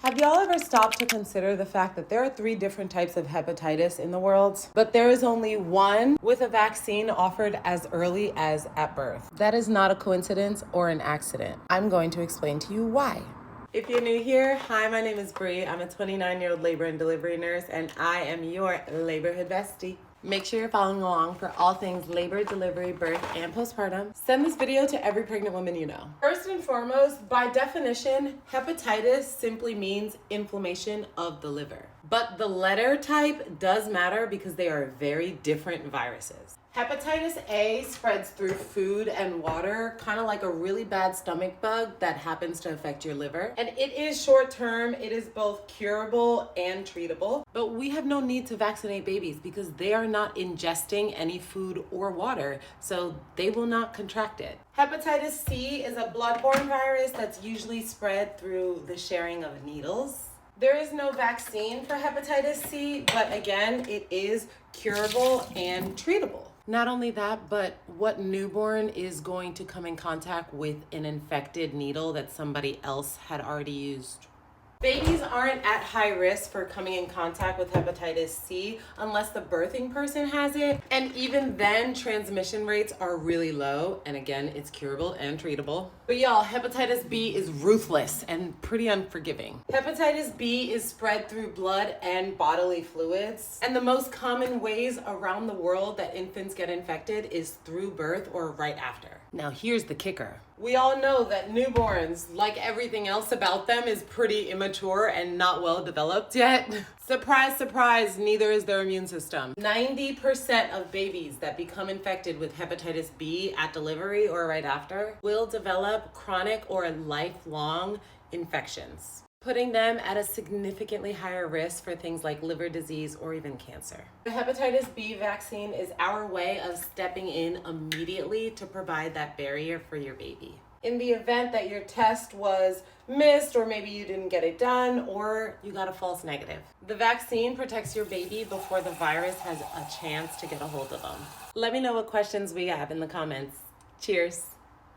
Have y'all ever stopped to consider the fact that there are 3 different types of hepatitis in the world, but there is only one with a vaccine offered as early as at birth? That is not a coincidence or an accident. I'm going to explain to you why. If you're new here, hi, my name is Bree. I'm a 29-year-old labor and delivery nurse, and I am your laborhood bestie. Make sure you're following along for all things labor, delivery, birth, and postpartum. Send this video to every pregnant woman you know. First and foremost, by definition, hepatitis simply means inflammation of the liver. But the letter type does matter because they are very different viruses. Hepatitis A spreads through food and water, kind of like a really bad stomach bug that happens to affect your liver. And it is short term, it is both curable and treatable. But we have no need to vaccinate babies because they are not ingesting any food or water, so they will not contract it. Hepatitis C is a bloodborne virus that's usually spread through the sharing of needles. There is no vaccine for hepatitis C, but again, it is curable and treatable. Not only that, but what newborn is going to come in contact with an infected needle that somebody else had already used? Babies aren't at high risk for coming in contact with hepatitis C unless the birthing person has it. And even then, transmission rates are really low. And again, it's curable and treatable. But y'all, hepatitis B is ruthless and pretty unforgiving. Hepatitis B is spread through blood and bodily fluids. And the most common ways around the world that infants get infected is through birth or right after. Now here's the kicker. We all know that newborns, like everything else about them, is pretty immature and not well developed yet. Surprise, surprise, neither is their immune system. 90% of babies that become infected with hepatitis B at delivery or right after will develop chronic or lifelong infections, putting them at a significantly higher risk for things like liver disease or even cancer. The hepatitis B vaccine is our way of stepping in immediately to provide that barrier for your baby. In the event that your test was missed, or maybe you didn't get it done, or you got a false negative, the vaccine protects your baby before the virus has a chance to get a hold of them. Let me know what questions we have in the comments. Cheers.